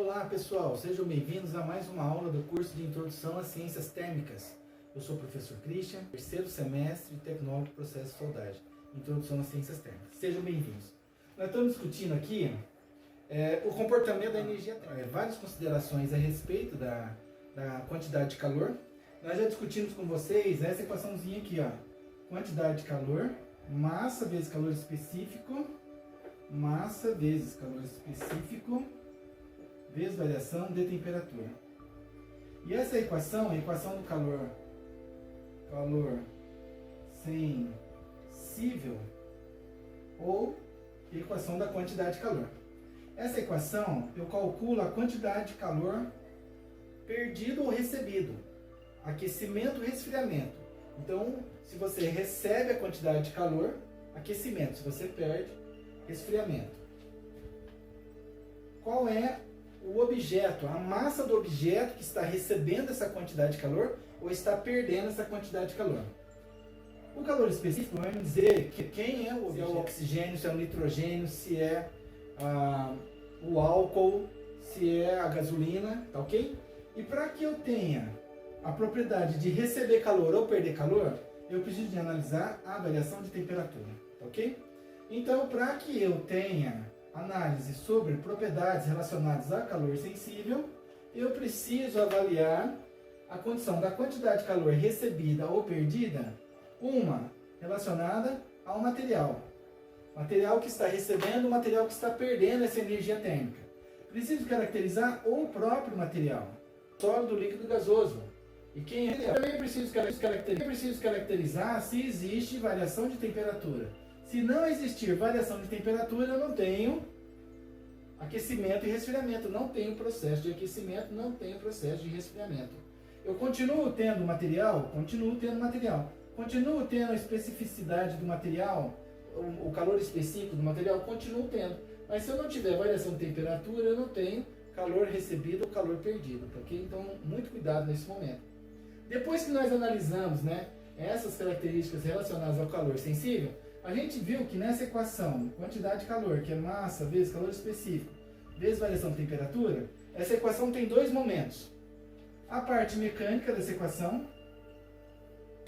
Olá pessoal, sejam bem-vindos a mais uma aula do curso de Introdução às Ciências Térmicas. Eu sou o professor Christian, terceiro semestre de Tecnólogo de Processo de Soldagem, Introdução às Ciências Térmicas. Sejam bem-vindos. Nós estamos discutindo aqui o comportamento da energia térmica, várias considerações a respeito da quantidade de calor. Nós já discutimos com vocês essa equaçãozinha aqui, ó. Quantidade de calor, massa vezes calor específico, massa vezes calor específico, vezes variação de temperatura. E essa equação, a equação do calor sensível, ou equação da quantidade de calor. Essa equação, eu calculo a quantidade de calor perdido ou recebido. Aquecimento e resfriamento. Então, se você recebe a quantidade de calor, aquecimento. Se você perde, resfriamento. Qual é o objeto, a massa do objeto que está recebendo essa quantidade de calor ou está perdendo essa quantidade de calor? O calor específico vai me dizer que quem é o objeto. Se é o oxigênio, se é o nitrogênio, se é o álcool, se é a gasolina, tá ok? E para que eu tenha a propriedade de receber calor ou perder calor, eu preciso de analisar a variação de temperatura, tá ok? Então, para que eu tenha análise sobre propriedades relacionadas a calor sensível, eu preciso avaliar a condição da quantidade de calor recebida ou perdida, uma relacionada ao material. Material que está recebendo, material que está perdendo essa energia térmica. Preciso caracterizar o próprio material, sólido, líquido, gasoso. E quem é? Eu também preciso caracterizar se existe variação de temperatura. Se não existir variação de temperatura, eu não tenho aquecimento e resfriamento. Não tenho processo de aquecimento, não tenho processo de resfriamento. Eu continuo tendo material? Continuo tendo material. Continuo tendo a especificidade do material, o calor específico do material? Continuo tendo. Mas se eu não tiver variação de temperatura, eu não tenho calor recebido ou calor perdido, tá ok? Então, muito cuidado nesse momento. Depois que nós analisamos, essas características relacionadas ao calor sensível, a gente viu que nessa equação, quantidade de calor, que é massa vezes calor específico, vezes variação de temperatura, essa equação tem dois momentos. A parte mecânica dessa equação,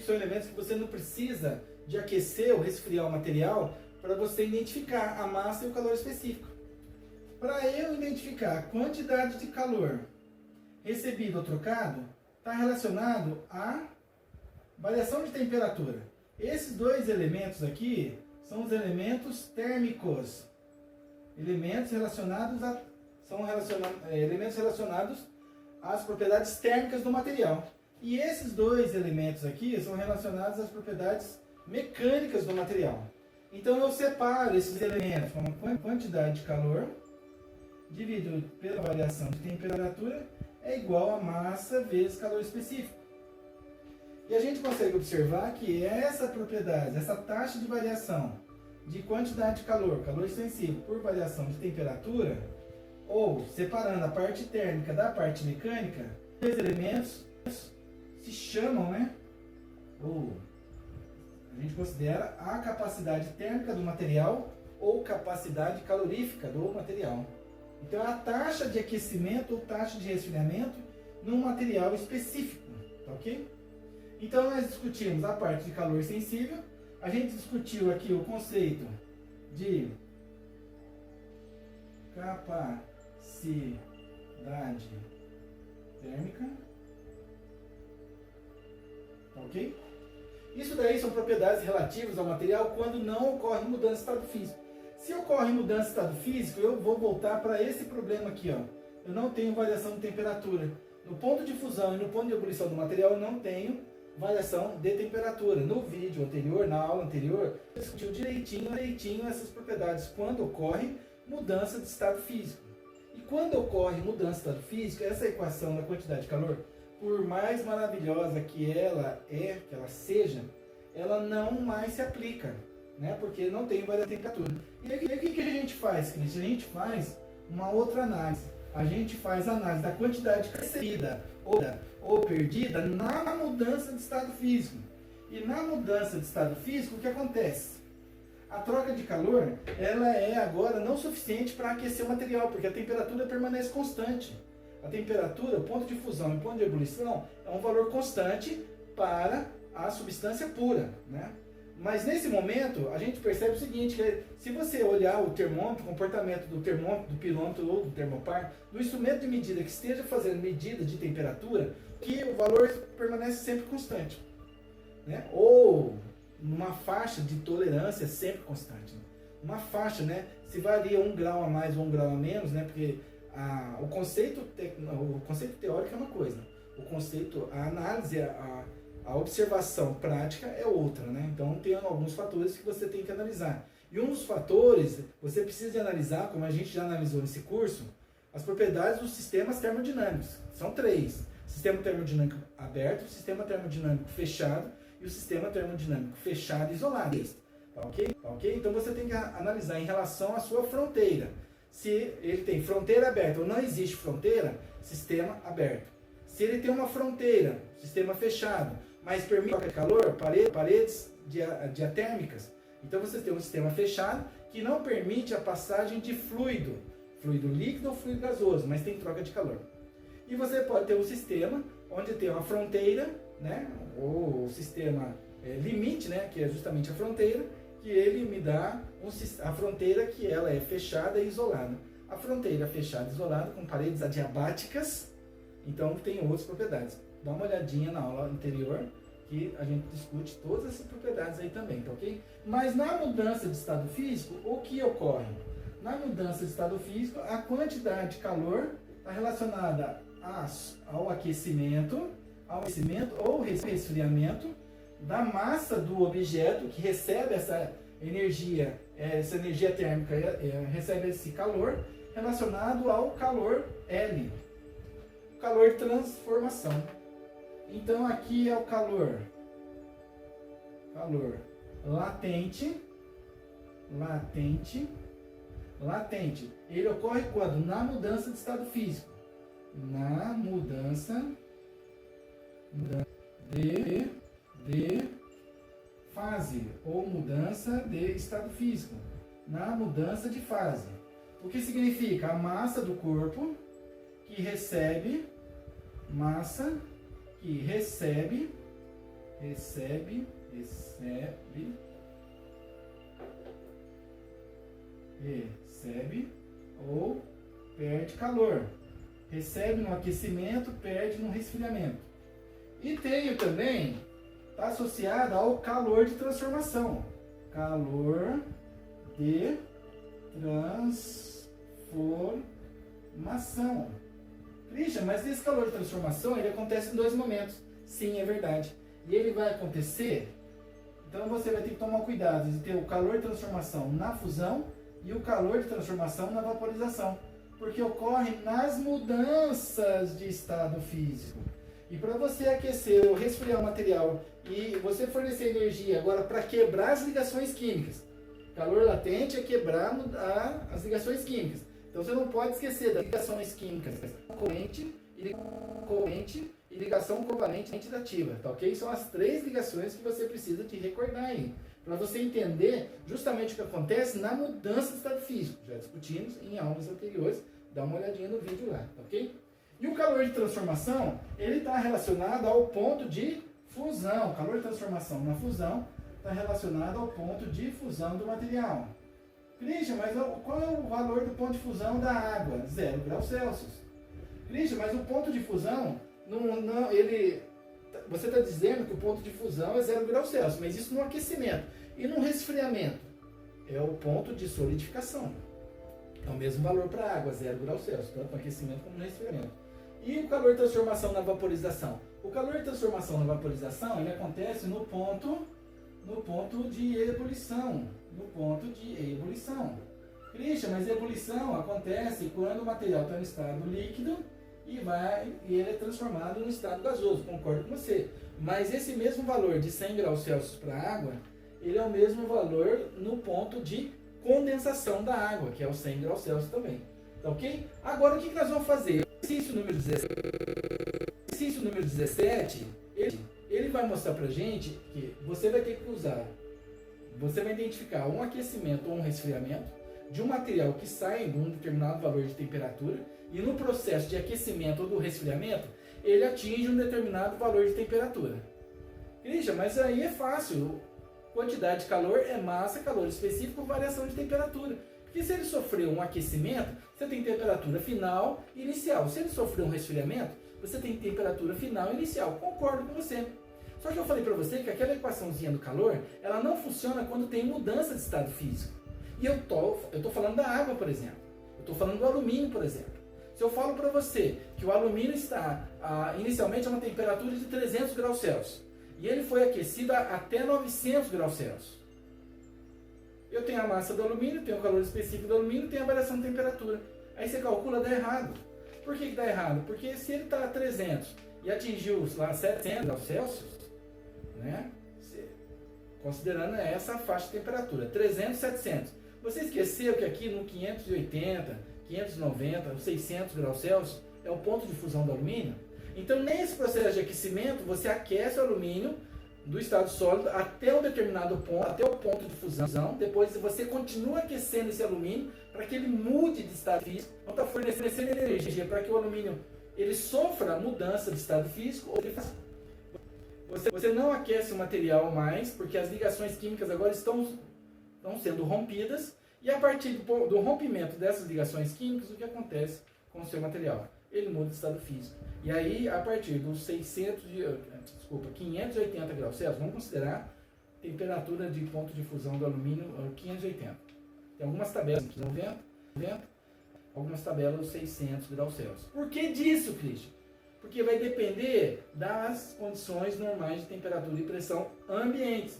são elementos que você não precisa de aquecer ou resfriar o material para você identificar a massa e o calor específico. Para eu identificar a quantidade de calor recebido ou trocado, está relacionado à variação de temperatura. Esses dois elementos aqui são os elementos térmicos. Elementos relacionados às propriedades térmicas do material. E esses dois elementos aqui são relacionados às propriedades mecânicas do material. Então eu separo esses elementos como quantidade de calor dividido pela variação de temperatura é igual a massa vezes calor específico. E a gente consegue observar que essa propriedade, essa taxa de variação de quantidade de calor, calor sensível, por variação de temperatura, ou separando a parte térmica da parte mecânica, dois elementos se chamam, ou a gente considera a capacidade térmica do material ou capacidade calorífica do material. Então, a taxa de aquecimento ou taxa de resfriamento num material específico, tá ok? Então, nós discutimos a parte de calor sensível, a gente discutiu aqui o conceito de capacidade térmica, tá ok? Isso daí são propriedades relativas ao material quando não ocorre mudança de estado físico. Se ocorre mudança de estado físico, eu vou voltar para esse problema aqui, ó. Eu não tenho variação de temperatura. No ponto de fusão e no ponto de ebulição do material, eu não tenho variação de temperatura. No vídeo anterior, na aula anterior, eu discutiu direitinho essas propriedades quando ocorre mudança de estado físico. E quando ocorre mudança de estado físico, essa equação da quantidade de calor, por mais maravilhosa que ela seja, ela não mais se aplica, porque não tem variação de temperatura. E aí, o que a gente faz, Cristian? A gente faz uma outra análise. A gente faz a análise da quantidade recebida ou perdida na mudança de estado físico. E na mudança de estado físico, o que acontece? A troca de calor, ela é agora não suficiente para aquecer o material, porque a temperatura permanece constante. A temperatura, o ponto de fusão e o ponto de ebulição é um valor constante para a substância pura, né? Mas nesse momento, a gente percebe o seguinte, que se você olhar o termômetro, o comportamento do termômetro, do pilômetro ou do termopar, do instrumento de medida que esteja fazendo medida de temperatura, que o valor permanece sempre constante, né? Ou numa faixa de tolerância sempre constante. Né? Uma faixa, né? Se varia 1 grau a mais ou 1 grau a menos, né? Porque o conceito teórico é uma coisa, o conceito, a análise, a observação prática é outra, né? Então tem alguns fatores que você tem que analisar. E um dos fatores, você precisa de analisar, como a gente já analisou nesse curso, as propriedades dos sistemas termodinâmicos. São 3. Sistema termodinâmico aberto, sistema termodinâmico fechado e o sistema termodinâmico fechado e isolado. Tá ok? Tá ok? Então você tem que analisar em relação à sua fronteira. Se ele tem fronteira aberta ou não existe fronteira, sistema aberto. Se ele tem uma fronteira, sistema fechado, mas permite troca de calor, paredes diatérmicas, então você tem um sistema fechado que não permite a passagem de fluido líquido ou fluido gasoso, mas tem troca de calor. E você pode ter um sistema onde tem uma fronteira, né, ou o sistema limite, né, que é justamente a fronteira, que ele me dá a fronteira que ela é fechada e isolada. A fronteira fechada e isolada com paredes adiabáticas, então tem outras propriedades. Dá uma olhadinha na aula anterior que a gente discute todas essas propriedades aí também, tá ok? Mas na mudança de estado físico, o que ocorre? Na mudança de estado físico, a quantidade de calor está relacionada ao aquecimento ou resfriamento da massa do objeto que recebe essa energia térmica, recebe esse calor relacionado ao calor L, calor de transformação. Então aqui é o calor latente. Ele ocorre quando? Na mudança de estado físico. Na mudança de fase ou mudança de estado físico. Na mudança de fase. O que significa? A massa do corpo que recebe ou perde calor. Recebe no aquecimento, perde no resfriamento. E tenho também, está associado ao calor de transformação. Calor de transformação. Christian, mas esse calor de transformação, ele acontece em 2 momentos. Sim, é verdade. E ele vai acontecer, então você vai ter que tomar cuidado de ter o calor de transformação na fusão e o calor de transformação na vaporização. Porque ocorre nas mudanças de estado físico. E para você aquecer ou resfriar o material e você fornecer energia agora para quebrar as ligações químicas. Calor latente é quebrar as ligações químicas. Então você não pode esquecer das ligações químicas corrente e ligação covalente dativa, tá ok? São as 3 ligações que você precisa de recordar aí, para você entender justamente o que acontece na mudança do estado físico. Já discutimos em aulas anteriores, dá uma olhadinha no vídeo lá, tá ok? E o calor de transformação, ele está relacionado ao ponto de fusão. O calor de transformação na fusão está relacionado ao ponto de fusão do material. Christian, mas qual é o valor do ponto de fusão da água? 0 graus Celsius. Christian, mas o ponto de fusão, você está dizendo que o ponto de fusão é 0 graus Celsius, mas isso no aquecimento. E no resfriamento? É o ponto de solidificação. É o mesmo valor para a água, 0 graus Celsius, tanto no aquecimento como no resfriamento. E o calor de transformação na vaporização? O calor de transformação na vaporização, ele acontece no ponto de ebulição. Christian, mas a ebulição acontece quando o material está no estado líquido e ele é transformado no estado gasoso, concordo com você. Mas esse mesmo valor de 100 graus Celsius para a água, ele é o mesmo valor no ponto de condensação da água, que é o 100 graus Celsius também. Tá ok? Agora o que nós vamos fazer? Exercício número 17, ele vai mostrar pra gente que você vai ter que usar você vai identificar um aquecimento ou um resfriamento de um material que sai de um determinado valor de temperatura e no processo de aquecimento ou do resfriamento, ele atinge um determinado valor de temperatura. Christian, mas aí é fácil. Quantidade de calor é massa, calor específico, variação de temperatura. Porque se ele sofreu um aquecimento, você tem temperatura final e inicial. Se ele sofreu um resfriamento, você tem temperatura final e inicial. Concordo com você. Só que eu falei para você que aquela equaçãozinha do calor, ela não funciona quando tem mudança de estado físico. E eu tô falando da água, por exemplo. Eu estou falando do alumínio, por exemplo. Se eu falo para você que o alumínio está inicialmente a uma temperatura de 300 graus Celsius e ele foi aquecido até 900 graus Celsius, eu tenho a massa do alumínio, tenho o calor específico do alumínio, tenho a variação de temperatura. Aí você calcula, dá errado. Por que dá errado? Porque se ele está a 300 e atingiu lá 700 graus Celsius, né? Considerando essa faixa de temperatura, 300, 700. Você esqueceu que aqui no 580, 590, 600 graus Celsius é o ponto de fusão do alumínio? Então, nesse processo de aquecimento, você aquece o alumínio do estado sólido até um determinado ponto, até o ponto de fusão. Depois você continua aquecendo esse alumínio para que ele mude de estado físico. Então está fornecendo energia para que o alumínio ele sofra mudança de estado físico. Você não aquece o material mais, porque as ligações químicas agora estão sendo rompidas. E a partir do rompimento dessas ligações químicas, o que acontece com o seu material? Ele muda de estado físico. E aí, a partir dos 580 graus Celsius, vamos considerar temperatura de ponto de fusão do alumínio 580. Tem algumas tabelas aqui 90, algumas tabelas 600 graus Celsius. Por que disso, Christian? Porque vai depender das condições normais de temperatura e pressão ambientes.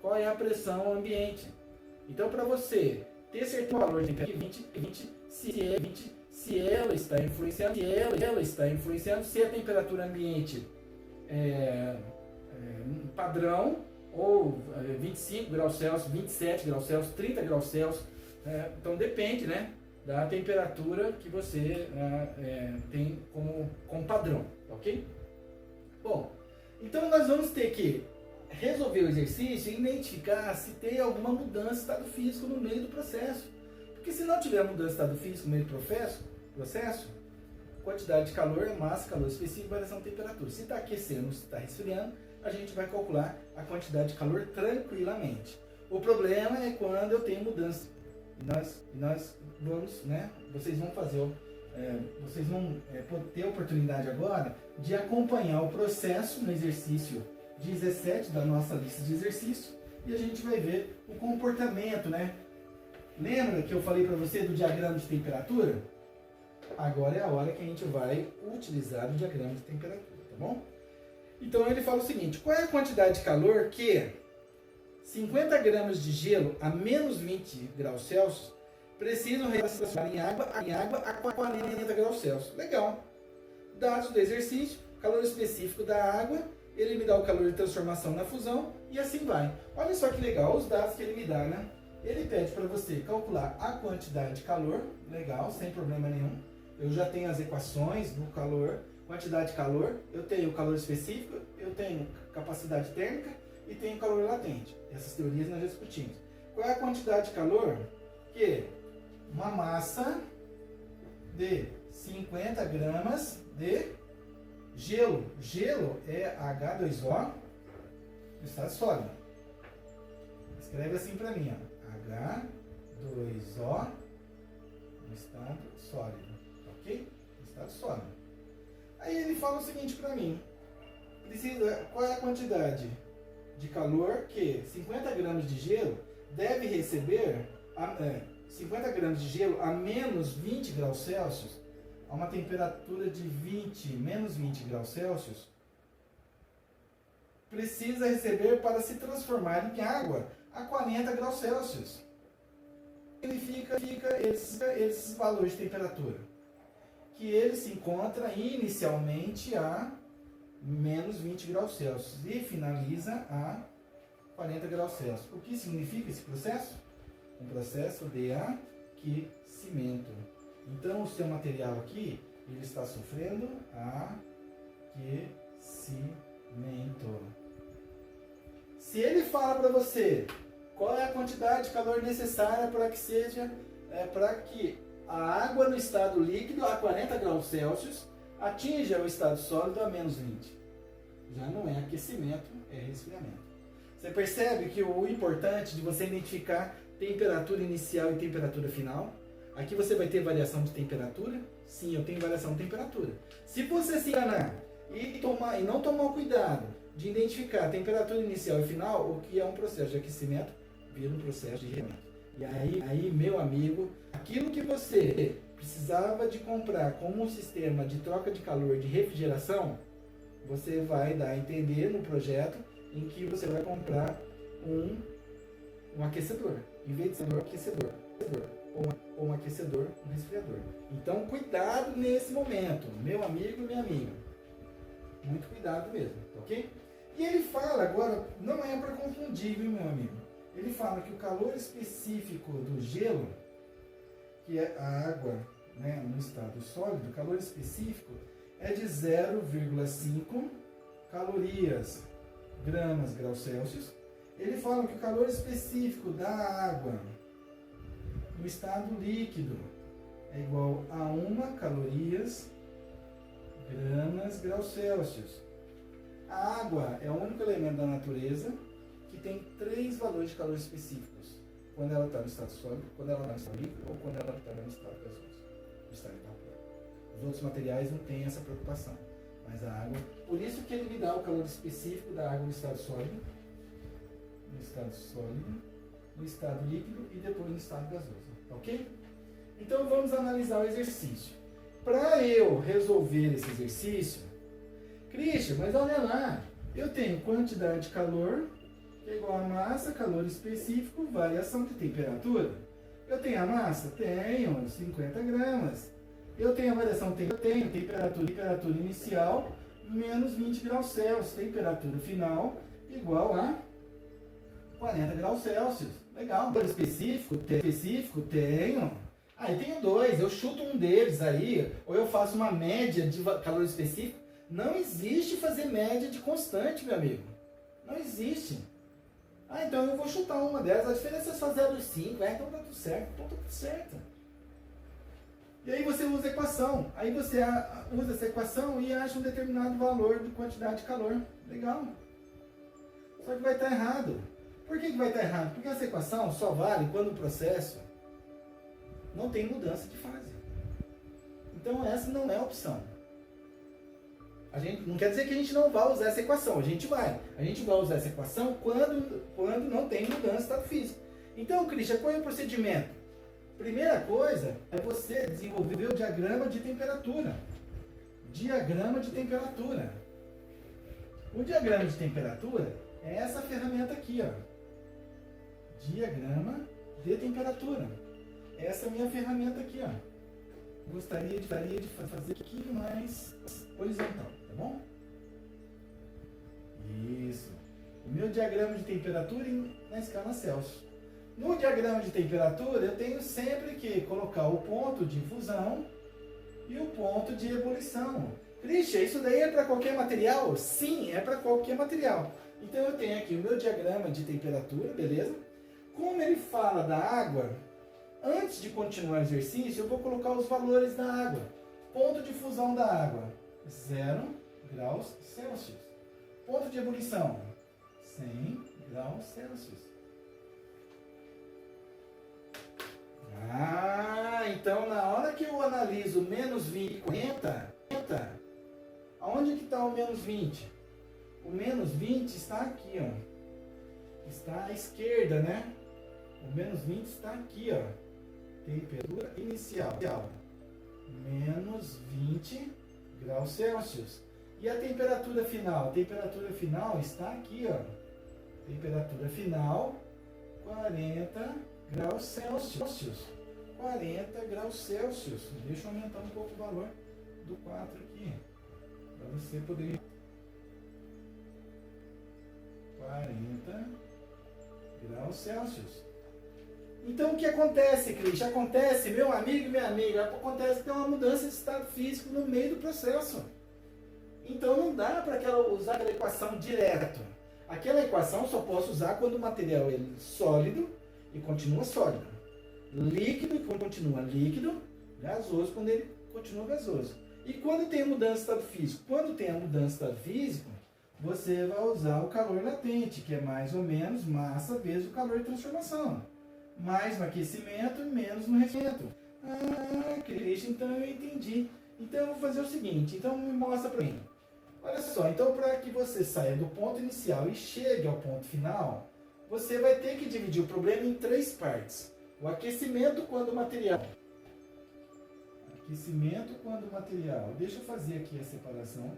Qual é a pressão ambiente? Então, para você ter certeza do valor de temperatura 20, se ela está influenciando, se a temperatura ambiente é padrão, ou 25 graus Celsius, 27 graus Celsius, 30 graus Celsius, então depende, né, da temperatura que você tem como padrão, ok? Bom, então nós vamos ter que resolver o exercício e identificar se tem alguma mudança de estado físico no meio do processo. Porque se não tiver mudança de estado físico no meio do processo, quantidade de calor, massa, calor específico, variação de temperatura. Se está aquecendo, se está resfriando, a gente vai calcular a quantidade de calor tranquilamente. O problema é quando eu tenho mudança. Nós vamos, né? Vocês vão ter a oportunidade agora de acompanhar o processo no exercício 17 da nossa lista de exercícios e a gente vai ver o comportamento, né? Lembra que eu falei para você do diagrama de temperatura? Agora é a hora que a gente vai utilizar o diagrama de temperatura, tá bom? Então ele fala o seguinte: qual é a quantidade de calor que 50 gramas de gelo a menos 20 graus Celsius precisam reacionar em água a 40 graus Celsius? Legal. Dados do exercício, calor específico da água, ele me dá o calor de transformação na fusão e assim vai. Olha só que legal os dados que ele me dá, né? Ele pede para você calcular a quantidade de calor, legal, sem problema nenhum. Eu já tenho as equações do calor, quantidade de calor, eu tenho calor específico, eu tenho capacidade térmica e tenho calor latente. Essas teorias nós já discutimos. Qual é a quantidade de calor? Que uma massa de 50 gramas de gelo. Gelo é H2O no estado sólido. Escreve assim para mim, ó. H2O no estado sólido. Ok? No estado sólido. Aí ele fala o seguinte para mim. Qual é a quantidade de calor que 50 gramas de gelo deve receber 50 gramas de gelo a menos 20 graus Celsius, a uma temperatura de menos 20 graus Celsius, precisa receber para se transformar em água a 40 graus Celsius. Significa esses valores de temperatura, que ele se encontra inicialmente a menos 20 graus Celsius e finaliza a 40 graus Celsius. O que significa esse processo? Um processo de aquecimento. Então, o seu material aqui, ele está sofrendo aquecimento. Se ele fala para você Qual é a quantidade de calor necessária para que a água no estado líquido a 40 graus Celsius atinja o estado sólido a menos 20? Já não é aquecimento, é resfriamento. Você percebe que o importante de você identificar temperatura inicial e temperatura final? Aqui você vai ter variação de temperatura? Sim, eu tenho variação de temperatura. Se você se enganar e não tomar o cuidado de identificar a temperatura inicial e final, o que é um processo de aquecimento, vira um processo de resfriamento. E aí, meu amigo, aquilo que você precisava de comprar como um sistema de troca de calor de refrigeração, você vai dar a entender no projeto em que você vai comprar um aquecedor, em vez de ser um aquecedor, ou um aquecedor, um resfriador. Então, cuidado nesse momento, meu amigo e minha amiga. Muito cuidado mesmo, ok? E ele fala agora, não é para confundir, viu, meu amigo? Ele fala que o calor específico do gelo, que é a água, né, no estado sólido, o calor específico é de 0,5 calorias gramas graus Celsius. Ele fala que o calor específico da água no estado líquido é igual a 1 calorias gramas graus Celsius. A água é o único elemento da natureza que tem 3 valores de calor específicos. Quando ela está no estado sólido, quando ela está no estado líquido ou quando ela está no estado gasoso, no estado incorpóreo. Os outros materiais não têm essa preocupação. Mas a água, por isso que ele me dá o calor específico da água no estado sólido, no estado líquido e depois no estado gasoso, ok? Então vamos analisar o exercício. Para eu resolver esse exercício, Christian, mas olha lá, eu tenho quantidade de calor, que é igual a massa, calor específico, variação de temperatura. Eu tenho a massa? Tenho, 50 gramas. Eu tenho a variação? Tenho temperatura inicial, menos 20 graus Celsius. Temperatura final, igual a 40 graus Celsius. Legal. Calor específico? Tenho. Aí tenho 2. Eu chuto um deles aí, ou eu faço uma média de calor específico. Não existe fazer média de constante, meu amigo. Não existe. Ah, então eu vou chutar uma delas. A diferença é só 0,5. Então tá tudo certo. Então tá tudo certo. E aí você usa a equação. Aí você usa essa equação e acha um determinado valor de quantidade de calor. Legal. Só que vai estar errado. Por que vai estar errado? Porque essa equação só vale quando o processo não tem mudança de fase. Então essa não é a opção. Não quer dizer que a gente não vai usar essa equação. A gente vai usar essa equação quando não tem mudança de estado físico. Então, Christian, qual é o procedimento? Primeira coisa é você desenvolver o diagrama de temperatura. Diagrama de temperatura. O diagrama de temperatura é essa ferramenta aqui, ó. Diagrama de temperatura. Essa é a minha ferramenta aqui, ó. Gostaria de fazer aqui mais horizontal, tá bom? Isso. O meu diagrama de temperatura na escala Celsius. No diagrama de temperatura, eu tenho sempre que colocar o ponto de infusão e o ponto de ebulição. Christian, isso daí é para qualquer material? Sim, é para qualquer material. Então eu tenho aqui o meu diagrama de temperatura, beleza? Como ele fala da água, antes de continuar o exercício, eu vou colocar os valores da água. Ponto de fusão da água, 0 graus Celsius. Ponto de ebulição, 100 graus Celsius. Então na hora que eu analiso menos 20 e 40, aonde que está o menos 20? O menos 20 está aqui, ó. Está à esquerda, né? O menos 20 está aqui, ó. Temperatura inicial, menos 20 graus Celsius. E a temperatura final? A temperatura final está aqui, ó. Temperatura final, 40 graus Celsius. 40 graus Celsius. Deixa eu aumentar um pouco o valor do 4 aqui, para você poder... 40 graus Celsius. Então o que acontece, Cris? Acontece, meu amigo e minha amiga, acontece que tem uma mudança de estado físico no meio do processo. Então não dá para usar aquela equação direto. Aquela equação eu só posso usar quando o material é sólido e continua sólido. Líquido e continua líquido. Gasoso quando ele continua gasoso. E quando tem a mudança de estado físico? Quando tem a mudança de estado físico, você vai usar o calor latente, que é mais ou menos massa vezes o calor de transformação. Mais no aquecimento e menos no resfriamento. Ah, Cristian, então eu entendi. Então eu vou fazer o seguinte, então me mostra para mim. Olha só, então para que você saia do ponto inicial e chegue ao ponto final, você vai ter que dividir o problema em 3 partes. O aquecimento quando o material... Aquecimento quando o material... Deixa eu fazer aqui a separação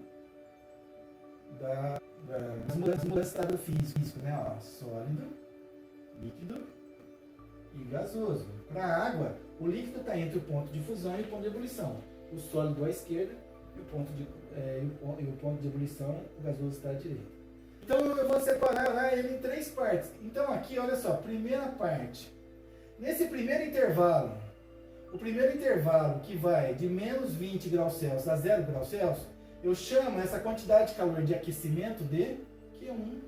das mudanças de estado físico, né? Ó, sólido, líquido e gasoso. Para a água, o líquido está entre o ponto de fusão e o ponto de ebulição. O sólido à esquerda e o ponto de ebulição, o gasoso está à direita. Então eu vou separar ele em 3 partes. Então aqui, olha só, primeira parte. Nesse primeiro intervalo, o primeiro intervalo que vai de menos 20 graus Celsius a 0 graus Celsius, eu chamo essa quantidade de calor de aquecimento de Q1.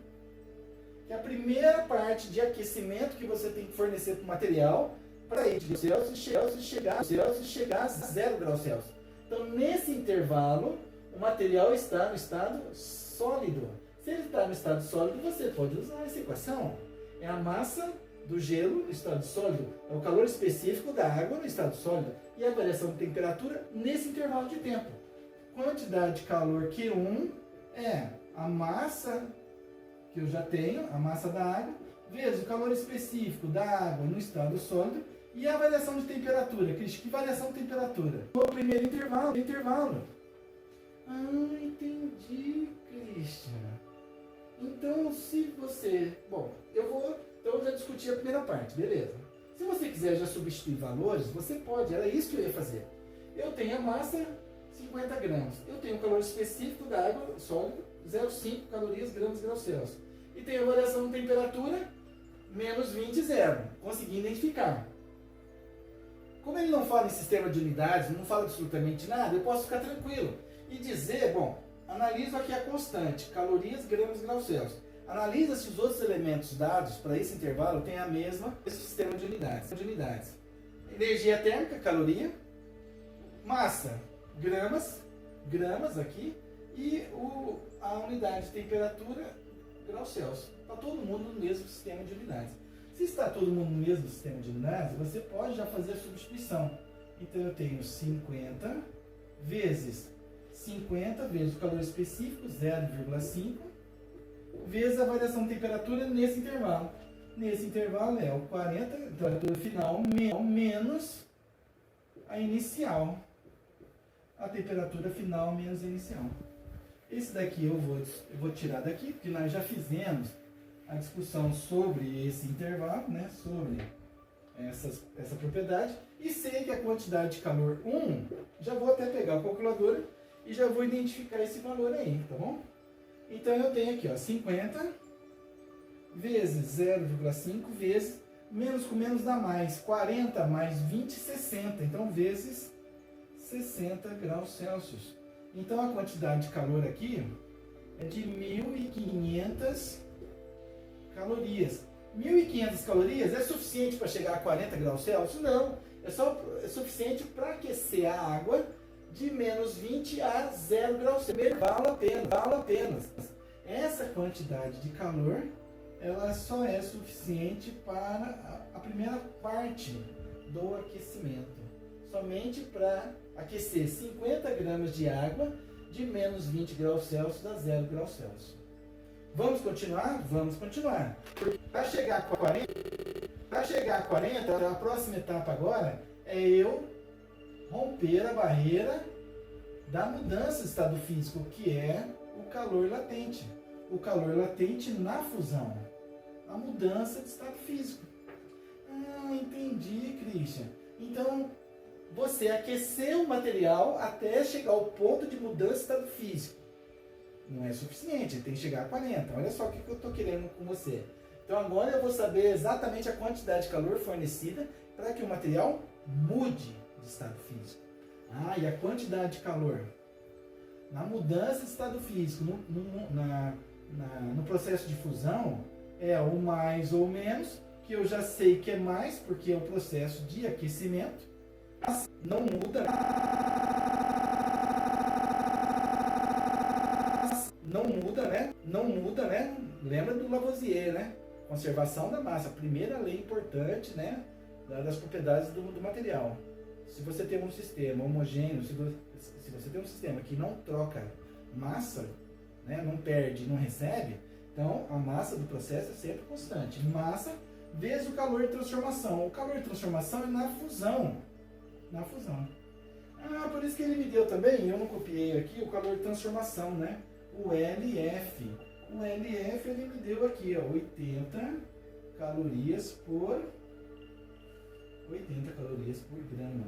Que é a primeira parte de aquecimento que você tem que fornecer para o material para ir de Celsius chegar a 0 graus Celsius. Então, nesse intervalo, o material está no estado sólido. Se ele está no estado sólido, você pode usar essa equação. É a massa do gelo no estado sólido, é o calor específico da água no estado sólido e a variação de temperatura nesse intervalo de tempo. Quantidade de calor Q1 é a massa que eu já tenho, a massa da água, vezes o calor específico da água no estado sólido e a variação de temperatura. Cristian, que variação de temperatura? No primeiro intervalo. Ah, entendi, Cristian. Então, se você... Bom, então eu já discuti a primeira parte, beleza. Se você quiser já substituir valores, você pode, era isso que eu ia fazer. Eu tenho a massa, 50 gramas. Eu tenho o calor específico da água sólida, 0,5 calorias gramas graus Celsius. E tenho a variação de temperatura, menos 20, 0. Consegui identificar. Como ele não fala em sistema de unidades, não fala absolutamente nada, eu posso ficar tranquilo e dizer, bom, analiso aqui a constante, calorias, gramas, graus Celsius. Analisa se os outros elementos dados para esse intervalo têm a mesma sistema de unidades. Energia térmica, caloria, massa, gramas aqui, e a unidade de temperatura, graus Celsius. Está todo mundo no mesmo sistema de unidades. Se está todo mundo no mesmo sistema de unidades, você pode já fazer a substituição. Então eu tenho 50 vezes o calor específico, 0,5, vezes a variação de temperatura nesse intervalo. Nesse intervalo é o 40, temperatura final, menos a inicial. A temperatura final menos a inicial. Esse daqui eu vou tirar daqui, porque nós já fizemos a discussão sobre esse intervalo, né, sobre essa propriedade, e sei que a quantidade de calor 1, já vou até pegar a calculadora e já vou identificar esse valor aí, tá bom? Então eu tenho aqui, ó, 50 vezes 0,5 vezes, menos com menos dá mais, 40 mais 20, 60, então vezes 60 graus Celsius. Então a quantidade de calor aqui é de 1.500 calorias. 1.500 calorias é suficiente para chegar a 40 graus Celsius? Não, é suficiente para aquecer a água de menos 20 a 0 graus Celsius. Vale a pena. Essa quantidade de calor, ela só é suficiente para a primeira parte do aquecimento. Somente para aquecer 50 gramas de água de menos 20 graus Celsius a 0 graus Celsius. Vamos continuar? Vamos continuar. Para chegar a 40, a próxima etapa agora é eu romper a barreira da mudança de estado físico, que é o calor latente. O calor latente na fusão. A mudança de estado físico. Ah, entendi, Cristian. Então, você aqueceu o material até chegar ao ponto de mudança de estado físico. Não é suficiente, ele tem que chegar a 40. Olha só o que eu estou querendo com você. Então agora eu vou saber exatamente a quantidade de calor fornecida para que o material mude de estado físico. Ah, e a quantidade de calor na mudança de estado físico, no processo de fusão é o mais ou menos, que eu já sei que é mais, porque é o processo de aquecimento, mas não muda. Não muda, né? Não muda, né? Lembra do Lavoisier, né? Conservação da massa, a primeira lei importante, né? Das propriedades do material. Se você tem um sistema homogêneo, se você tem um sistema que não troca massa, né? Não perde, não recebe, então a massa do processo é sempre constante. Massa vezes o calor de transformação. O calor de transformação é na fusão. Na fusão. Ah, por isso que ele me deu também, eu não copiei aqui, o calor de transformação, né? O LF. O LF ele me deu aqui, ó, 80 calorias por 80 calorias por grama.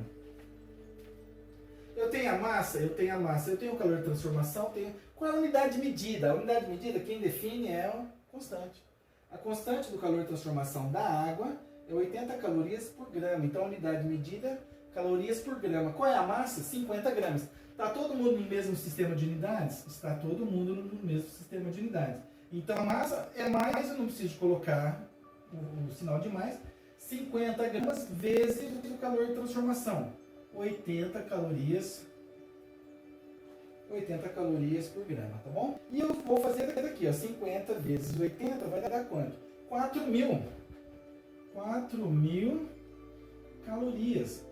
Eu tenho a massa, eu tenho o calor de transformação, qual é a unidade de medida? A unidade de medida, quem define é a constante. A constante do calor de transformação da água é 80 calorias por grama. Então, a unidade de medida, calorias por grama. Qual é a massa? 50 gramas. Está todo mundo no mesmo sistema de unidades? Está todo mundo no mesmo sistema de unidades. Então, a massa é mais, eu não preciso colocar o sinal de mais, 50 gramas vezes o calor de transformação. 80 calorias por grama, tá bom? E eu vou fazer daqui, ó, 50 vezes 80 vai dar quanto? 4.000 calorias.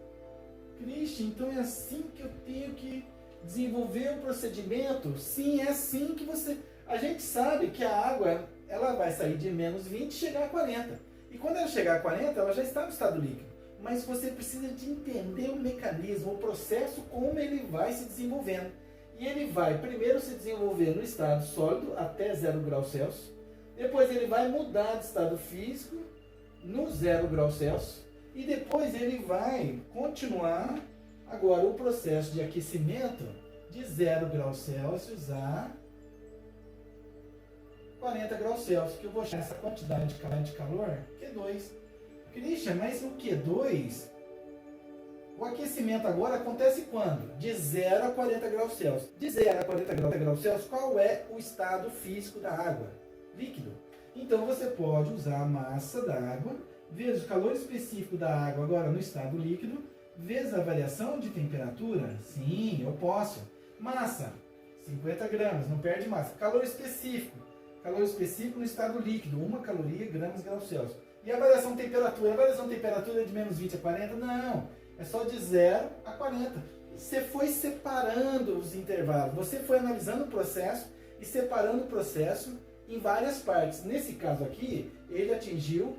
Cristian, então é assim que eu tenho que desenvolver o procedimento? Sim, é assim que você... A gente sabe que a água, ela vai sair de menos 20 e chegar a 40. E quando ela chegar a 40, ela já está no estado líquido. Mas você precisa de entender o mecanismo, o processo, como ele vai se desenvolvendo. E ele vai primeiro se desenvolver no estado sólido até 0 graus Celsius. Depois ele vai mudar de estado físico no 0 graus Celsius. E depois ele vai continuar agora o processo de aquecimento de 0 graus Celsius a 40 graus Celsius. Que eu vou chamar essa quantidade de calor Q2. Cristian, mas o Q2... O aquecimento agora acontece quando? De 0 a 40 graus Celsius. De 0 a 40 graus Celsius, qual é o estado físico da água? Líquido. Então você pode usar a massa da água, vezes o calor específico da água agora no estado líquido, vezes a variação de temperatura. Sim, eu posso. Massa, 50 gramas, não perde massa. Calor específico no estado líquido, 1 caloria, gramas, graus Celsius. E a variação de temperatura? A variação de temperatura é de menos 20 a 40? Não. É só de 0 a 40. Você foi separando os intervalos. Você foi analisando o processo e separando o processo em várias partes. Nesse caso aqui, ele atingiu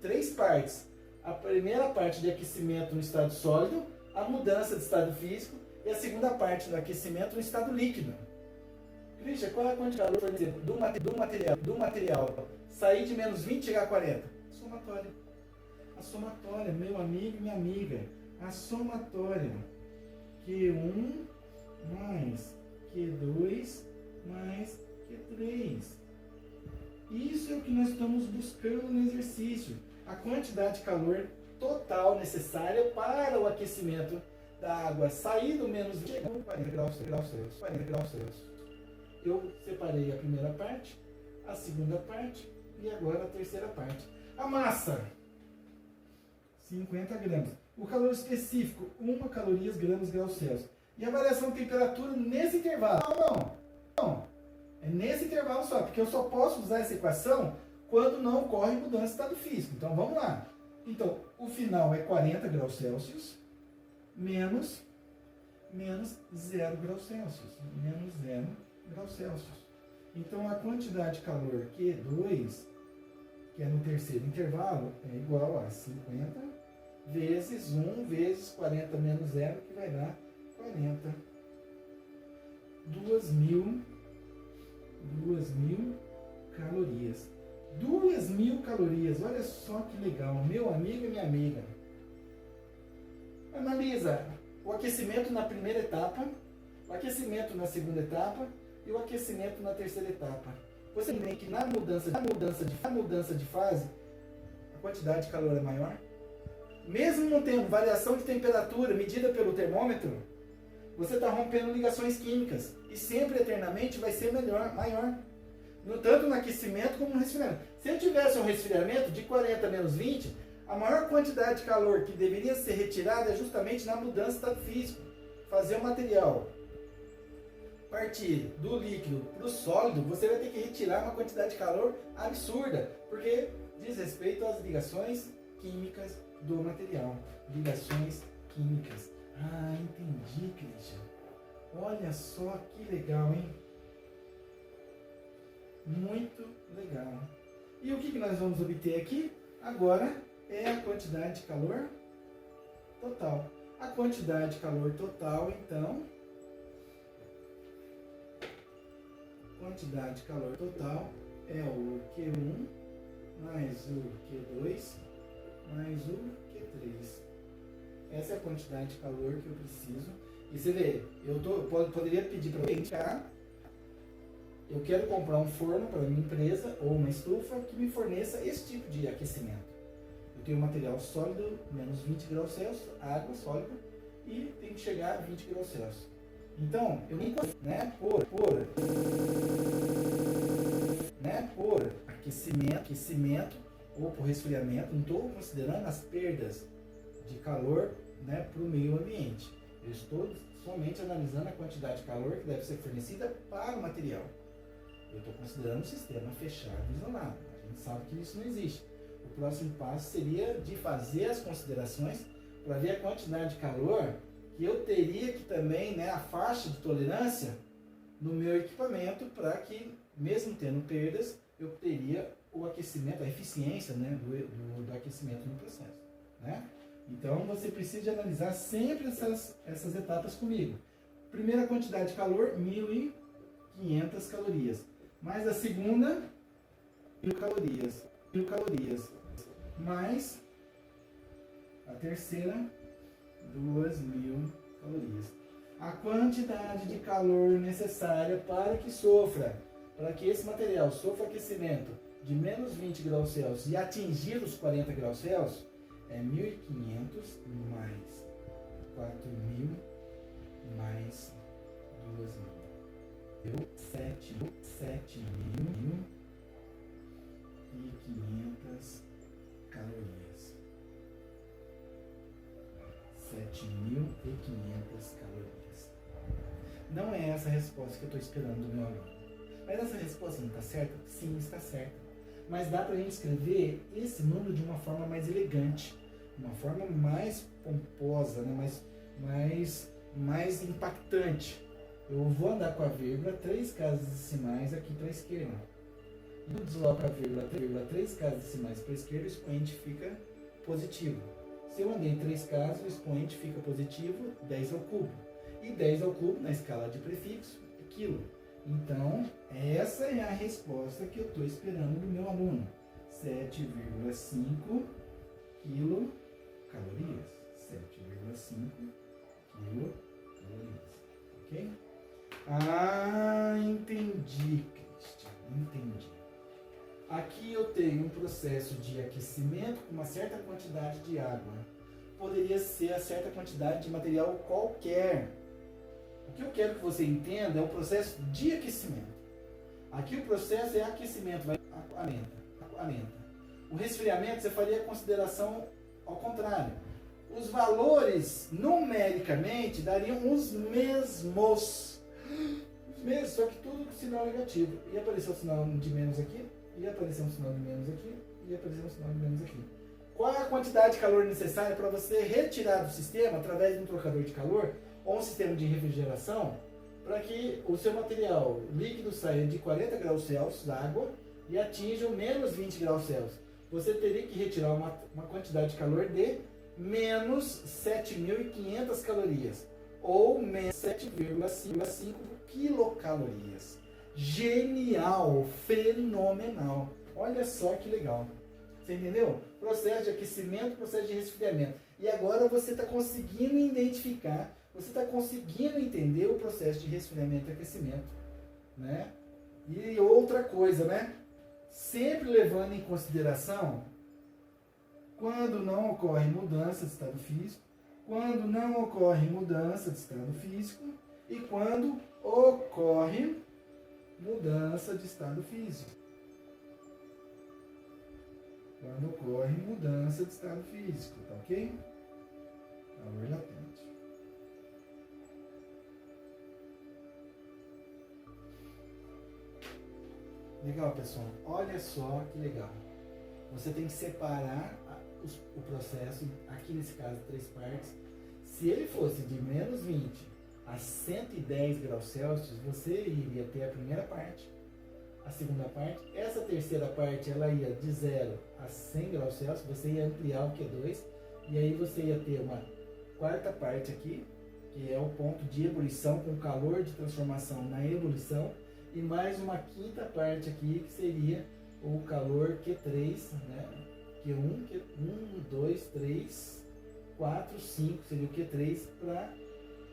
3 partes. A primeira parte de aquecimento no estado sólido, a mudança de estado físico e a segunda parte do aquecimento no estado líquido. Christian, qual é a quantidade de calor, por exemplo, do material sair de menos 20 e chegar a 40? Somatória. A somatória, meu amigo e minha amiga. A somatória Q1 mais Q2 mais Q3. Isso é o que nós estamos buscando no exercício. A quantidade de calor total necessária para o aquecimento da água sair do menos 20 a 40 graus Celsius. Eu separei a primeira parte, a segunda parte e agora a terceira parte. A massa, 50 gramas. O calor específico, 1 calorias, gramas, graus Celsius. E a variação de temperatura nesse intervalo. Não. É nesse intervalo só, porque eu só posso usar essa equação quando não ocorre mudança de estado físico. Então, vamos lá. Então, o final é 40 graus Celsius menos 0 graus Celsius. Menos 0 graus Celsius. Então, a quantidade de calor Q2, que é no terceiro intervalo, é igual a 50 vezes 1 vezes 40 menos 0, que vai dar 40. 2.000 calorias. 2.000 calorias, olha só que legal, meu amigo e minha amiga. Analisa o aquecimento na primeira etapa, o aquecimento na segunda etapa e o aquecimento na terceira etapa. Você vê que na mudança de fase, a quantidade de calor é maior? Mesmo não tendo variação de temperatura medida pelo termômetro, você está rompendo ligações químicas e sempre eternamente vai ser maior. tanto no aquecimento como no resfriamento. Se eu tivesse um resfriamento de 40 menos 20, a maior quantidade de calor que deveria ser retirada é justamente na mudança do estado físico. Fazer o material partir do líquido para o sólido, você vai ter que retirar uma quantidade de calor absurda, porque diz respeito às ligações químicas do material. Ligações químicas. Ah, entendi, Christian. Olha só que legal, hein? Muito legal. E o que nós vamos obter aqui? Agora é a quantidade de calor total. A quantidade de calor total, então, quantidade de calor total é o Q1 mais o Q2 mais o Q3. Essa é a quantidade de calor que eu preciso. E você vê, poderia pedir para alguém indicar, eu quero comprar um forno para minha empresa ou uma estufa que me forneça esse tipo de aquecimento. Eu tenho material sólido, menos 20 graus Celsius, água sólida, e tem que chegar a 20 graus Celsius. Então, eu nem consigo, por aquecimento ou por resfriamento, não estou considerando as perdas de calor, né, para o meio ambiente. Eu estou somente analisando a quantidade de calor que deve ser fornecida para o material. Eu estou considerando o sistema fechado e isolado. A gente sabe que isso não existe. O próximo passo seria de fazer as considerações para ver a quantidade de calor que eu teria que também, né, a faixa de tolerância no meu equipamento, para que, mesmo tendo perdas, eu teria o aquecimento, a eficiência, né, do aquecimento no processo, né? Então você precisa analisar sempre essas etapas comigo. Primeira quantidade de calor, 1.500 calorias. Mais a segunda, 1.000 calorias. Mais a terceira, 2.000 calorias. A quantidade de calor necessária para que esse material sofra aquecimento de menos 20 graus Celsius e atingir os 40 graus Celsius é 1.500 mais 4.000 mais 2.000. Deu 7.500 calorias. 7.500 calorias. Não é essa a resposta que eu estou esperando do meu aluno. Mas essa resposta não está certa? Sim, está certa. Mas dá para a gente escrever esse número de uma forma mais elegante, uma forma mais pomposa, né? mais impactante. Eu vou andar com a vírgula 3 casas decimais aqui para a esquerda. Eu desloco a vírgula 3 casas decimais para a esquerda, o expoente fica positivo. Se eu andei em 3 casas, o expoente fica positivo, 10 ao cubo. E 10 ao cubo, na escala de prefixo, é quilo. Então, essa é a resposta que eu estou esperando do meu aluno. 7,5 quilocalorias. 7,5 quilocalorias. Ok? Ah, entendi, Cristian. Entendi. Aqui eu tenho um processo de aquecimento com uma certa quantidade de água. Poderia ser a certa quantidade de material qualquer. O que eu quero que você entenda é o processo de aquecimento. Aqui o processo é aquecimento, vai aumenta. O resfriamento você faria a consideração ao contrário. Os valores numericamente dariam os mesmos. Só que tudo com sinal negativo. Ia aparecer um sinal de menos aqui, ia aparecer um sinal de menos aqui, ia aparecer um sinal de menos aqui. Qual é a quantidade de calor necessária para você retirar do sistema, através de um trocador de calor, ou um sistema de refrigeração, para que o seu material líquido saia de 40 graus Celsius, água, e atinja o menos 20 graus Celsius? Você teria que retirar uma quantidade de calor de menos 7.500 calorias, ou menos 7,5 quilocalorias. Genial, fenomenal. Olha só que legal. Você entendeu? Processo de aquecimento, processo de resfriamento. E agora você está conseguindo identificar, você está conseguindo entender o processo de resfriamento e aquecimento, né? E outra coisa, né? Sempre levando em consideração quando não ocorre mudança de estado físico, quando não ocorre mudança de estado físico e quando ocorre mudança de estado físico. Quando ocorre mudança de estado físico, tá ok? Calor latente. Legal, pessoal. Olha só que legal. Você tem que separar o processo, aqui nesse caso, 3 partes. Se ele fosse de menos 20 a 110 graus Celsius, você iria ter a primeira parte, a segunda parte. Essa terceira parte, ela ia de 0 a 100 graus Celsius, você ia ampliar o Q2, e aí você ia ter uma quarta parte aqui, que é o ponto de ebulição, com calor de transformação na ebulição, e mais uma quinta parte aqui, que seria o calor Q3, né? Q1, Q1, 2, 3, 4, 5, seria o Q3 para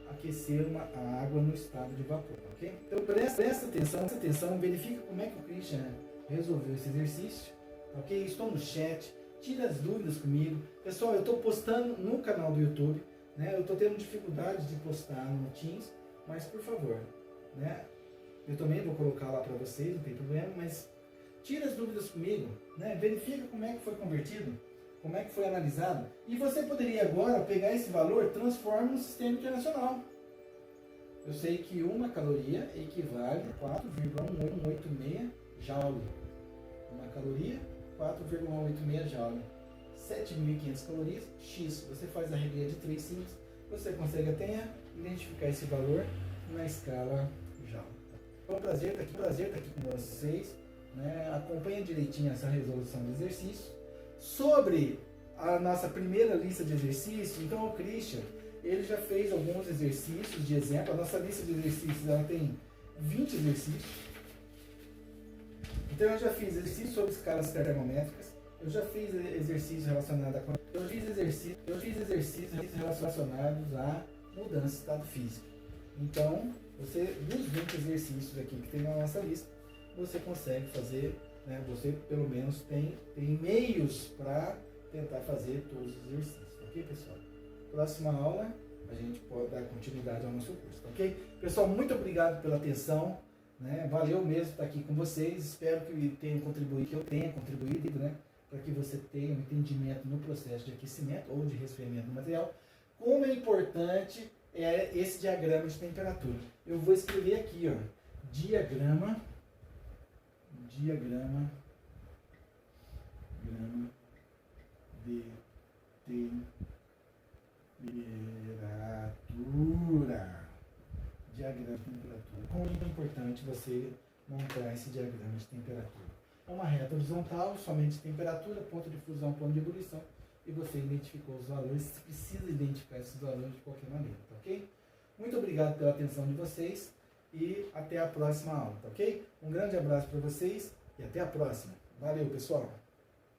aquecer a água no estado de vapor, ok? Então presta atenção, verifica como é que o Christian resolveu esse exercício, ok? Estou no chat, tira as dúvidas comigo. Pessoal, eu estou postando no canal do YouTube, né? Eu estou tendo dificuldade de postar no Teams, mas por favor, né? Eu também vou colocar lá para vocês, não tem problema, mas tira as dúvidas comigo, né? Verifica como é que foi convertido, como é que foi analisado. E você poderia agora pegar esse valor, transformar no sistema internacional. Eu sei que uma caloria equivale a 4,186 joule. Uma caloria, 4,186 joule. 7.500 calorias, X. Você faz a regra de 3 simples, você consegue até identificar esse valor na escala joule. Foi um prazer estar aqui com vocês. Né? Acompanha direitinho essa resolução do exercício. Sobre a nossa primeira lista de exercícios, então o Christian, ele já fez alguns exercícios de exemplo. A nossa lista de exercícios, ela tem 20 exercícios. Então eu já fiz exercícios sobre escalas termométricas, eu já fiz exercícios relacionados a... Eu fiz exercícios relacionados a mudança de estado físico. Então, você, dos 20 exercícios aqui que tem na nossa lista, você consegue fazer, né? Você pelo menos tem meios para tentar fazer todos os exercícios, ok, pessoal? Próxima aula a gente pode dar continuidade ao nosso curso, ok? Pessoal, muito obrigado pela atenção, né? Valeu mesmo estar aqui com vocês, espero que eu tenha contribuído, né? Para que você tenha um entendimento no processo de aquecimento ou de resfriamento do material. Como é importante esse diagrama de temperatura. Eu vou escrever aqui, ó, diagrama de temperatura. Diagrama de temperatura. Como é importante você montar esse diagrama de temperatura. É uma reta horizontal, somente temperatura, ponto de fusão, ponto de ebulição, e você identificou os valores. Você precisa identificar esses valores de qualquer maneira, tá ok? Muito obrigado pela atenção de vocês. E até a próxima aula, tá ok? Um grande abraço para vocês e até a próxima. Valeu, pessoal!